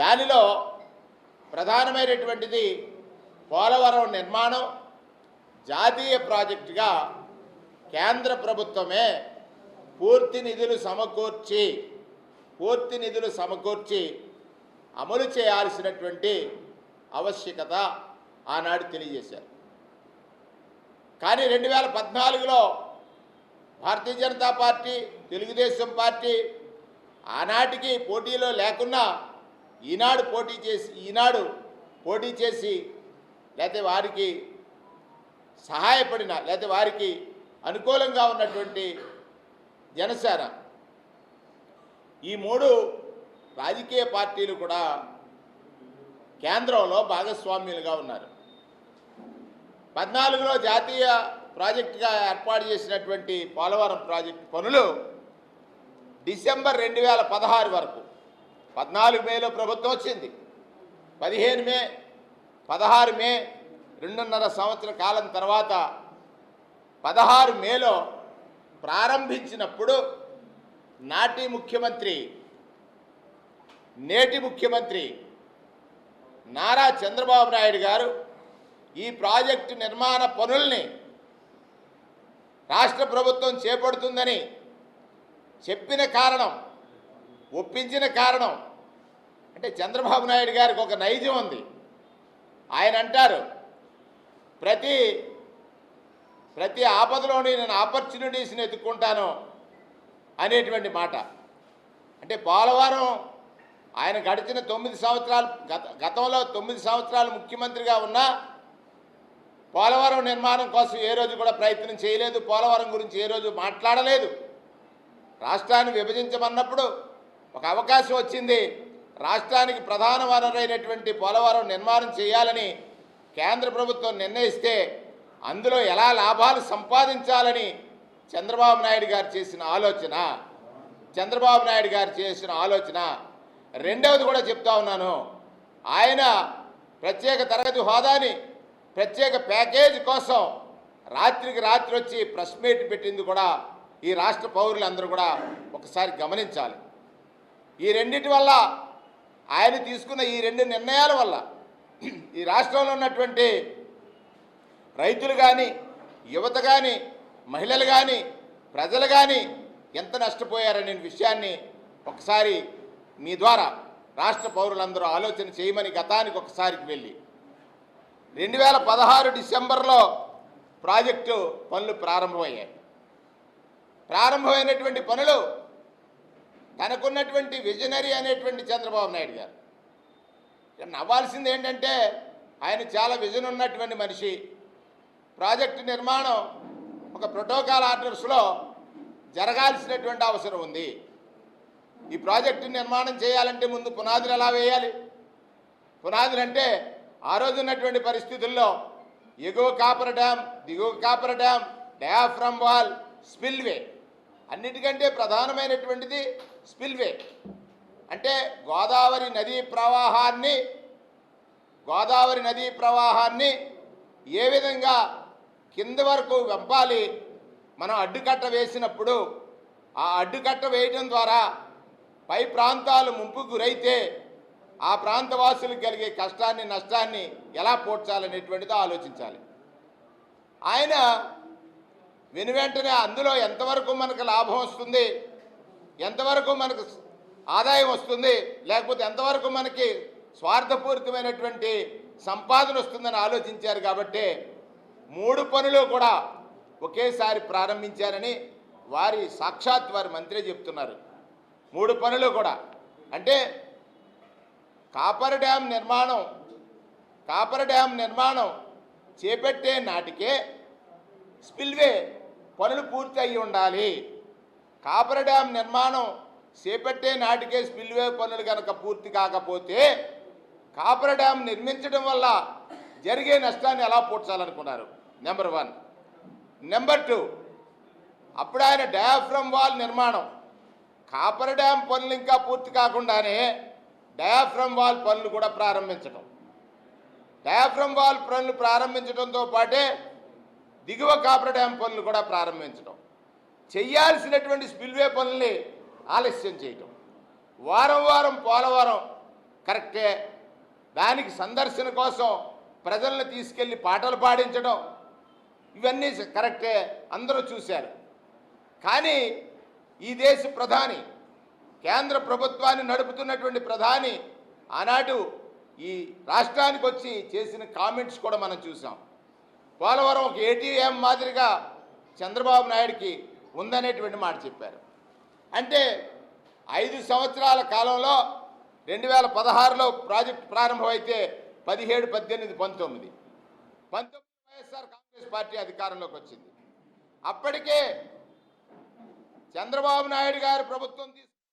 దానిలో ప్రధానమైనటువంటిది పోలవరం నిర్మాణం జాతీయ ప్రాజెక్టుగా కేంద్ర ప్రభుత్వమే పూర్తి నిధులు సమకూర్చి అమలు చేయాల్సినటువంటి ఆవశ్యకత ఆనాడు తెలియజేశారు. కానీ 2014లో భారతీయ జనతా పార్టీ, తెలుగుదేశం పార్టీ ఆనాటికి పోటీలో లేకున్నా ఈనాడు పోటీ చేసి లేకపోతే వారికి సహాయపడిన లేకపోతే వారికి అనుకూలంగా ఉన్నటువంటి జనసేన, ఈ 3 రాజకీయ పార్టీలు కూడా కేంద్రంలో భాగస్వామ్యులుగా ఉన్నారు. 14లో జాతీయ ప్రాజెక్టుగా ఏర్పాటు చేసినటువంటి పోలవరం ప్రాజెక్టు పనులు డిసెంబర్ 2016 వరకు, 14 మేలో ప్రభుత్వం వచ్చింది, 16 మే 2.5 సంవత్సర కాలం తర్వాత 16 మేలో ప్రారంభించినప్పుడు నేటి ముఖ్యమంత్రి నారా చంద్రబాబు నాయుడు గారు ఈ ప్రాజెక్టు నిర్మాణ పనుల్ని రాష్ట్ర ప్రభుత్వం చేపడుతుందని చెప్పిన కారణం, ఒప్పించిన కారణం అంటే చంద్రబాబు నాయుడు గారికి ఒక నైజం ఉంది. ఆయన అంటారు, ప్రతి ఆపదలోని నేను ఆపర్చునిటీస్ని ఎత్తుక్కుంటాను అనేటువంటి మాట. అంటే పోలవరం ఆయన గడిచిన 9 సంవత్సరాలు, గతంలో 9 సంవత్సరాలు ముఖ్యమంత్రిగా ఉన్నా పోలవరం నిర్మాణం కోసం ఏ రోజు కూడా ప్రయత్నం చేయలేదు, పోలవరం గురించి ఏ రోజు మాట్లాడలేదు. రాష్ట్రాన్ని విభజించమన్నప్పుడు ఒక అవకాశం వచ్చింది, రాష్ట్రానికి ప్రధాన వనరైనటువంటి పోలవరం నిర్మాణం చేయాలని కేంద్ర ప్రభుత్వం నిర్ణయిస్తే అందులో ఎలా లాభాలు సంపాదించాలని చంద్రబాబు నాయుడు గారు చేసిన ఆలోచన. రెండవది కూడా చెప్తా ఉన్నాను, ఆయన ప్రత్యేక తరగతి హోదాని ప్రత్యేక ప్యాకేజీ కోసం రాత్రికి రాత్రి వచ్చి ప్రెస్ మీట్ పెట్టింది కూడా ఈ రాష్ట్ర పౌరులందరూ కూడా ఒకసారి గమనించాలి. ఈ రెండింటి వల్ల, ఆయన తీసుకున్న ఈ 2 నిర్ణయాల వల్ల ఈ రాష్ట్రంలో ఉన్నటువంటి రైతులు కానీ, యువత కానీ, మహిళలు కానీ, ప్రజలు కానీ ఎంత నష్టపోయారనే విషయాన్ని ఒకసారి మీ ద్వారా రాష్ట్ర పౌరులందరూ ఆలోచన చేయమని గతానికి ఒకసారికి వెళ్ళి 2016 డిసెంబర్లో ప్రాజెక్టు పనులు ప్రారంభమైనటువంటి పనులు తనకున్నటువంటి విజనరీ అనేటువంటి చంద్రబాబు నాయుడు గారు నవ్వాల్సింది ఏంటంటే, ఆయన చాలా విజన్ ఉన్నటువంటి మనిషి. ప్రాజెక్టు నిర్మాణం ఒక ప్రోటోకాల్ ఆర్డర్స్లో జరగాల్సినటువంటి అవసరం ఉంది. ఈ ప్రాజెక్టు నిర్మాణం చేయాలంటే ముందు పునాదులు ఎలా వేయాలి? పునాదులు అంటే ఆ రోజు ఉన్నటువంటి పరిస్థితుల్లో ఎగువ కాపర్ డ్యామ్, దిగువ copper dam, diaphragm wall, spillway. అన్నిటికంటే ప్రధానమైనటువంటిది స్పిల్వే. అంటే గోదావరి నదీ ప్రవాహాన్ని ఏ విధంగా కింద వరకు వెంపాలి, మనం అడ్డుకట్ట వేసినప్పుడు ఆ అడ్డుకట్ట వేయడం ద్వారా పై ప్రాంతాలు ముంపుకు గురైతే ఆ ప్రాంత వాసులకు కలిగే కష్టాన్ని, నష్టాన్ని ఎలా పోడ్చాలనేటువంటిదో ఆలోచించాలి. ఆయన వెనువెంటనే అందులో ఎంతవరకు మనకు లాభం వస్తుంది, ఎంతవరకు మనకు ఆదాయం వస్తుంది, లేకపోతే ఎంతవరకు మనకి స్వార్థపూరితమైనటువంటి సంపాదన వస్తుందని ఆలోచించారు. కాబట్టి 3 పనులు కూడా ఒకేసారి ప్రారంభించారని సాక్షాత్ వారి మంత్రి చెప్తున్నారు. 3 పనులు కూడా అంటే కాపర్ డ్యామ్ నిర్మాణం చేపట్టే నాటికే స్పిల్వే పనులు పూర్తి అయ్యి ఉండాలి. కాపర్ డ్యామ్ నిర్మాణం చేపట్టే నాటికే స్పిల్వే పనులు కనుక పూర్తి కాకపోతే కాపర్ డ్యామ్ నిర్మించడం వల్ల జరిగే నష్టాన్ని ఎలా పూడ్చాలనుకున్నారు? నెంబర్ 1. నెంబర్ 2, అప్పుడు ఆయన డయాఫ్రమ్ వాల్ నిర్మాణం, కాపర్ డ్యామ్ పనులు ఇంకా పూర్తి కాకుండానే డయాఫ్రమ్ వాల్ పనులు కూడా ప్రారంభించడం, డయాఫ్రమ్ వాల్ పనులు ప్రారంభించడంతో పాటే దిగువ కాపర్ డ్యామ్ పనులు కూడా ప్రారంభించడం, చేయాల్సినటువంటి స్పిల్వే పనుల్ని ఆలస్యం చేయటం, వారం పోలవరం కరెక్టే. దానికి సందర్శన కోసం ప్రజలను తీసుకెళ్ళి పాటలు పాడించడం ఇవన్నీ కరెక్టే, అందరూ చూశారు. కానీ ఈ దేశ ప్రధాని, కేంద్ర ప్రభుత్వాన్ని నడుపుతున్నటువంటి ప్రధాని ఆనాడు ఈ రాష్ట్రానికి వచ్చి చేసిన కామెంట్స్ కూడా మనం చూసాం. పోలవరం ఒక ఏటీఎం మాదిరిగా చంద్రబాబు నాయుడికి ఉందనేటువంటి మాట చెప్పారు. అంటే 5 సంవత్సరాల కాలంలో 2016లో ప్రాజెక్టు ప్రారంభమైతే 17, 18, 19 వైఎస్ఆర్ కాంగ్రెస్ పార్టీ అధికారంలోకి వచ్చింది. అప్పటికే చంద్రబాబు నాయుడు గారు ప్రభుత్వం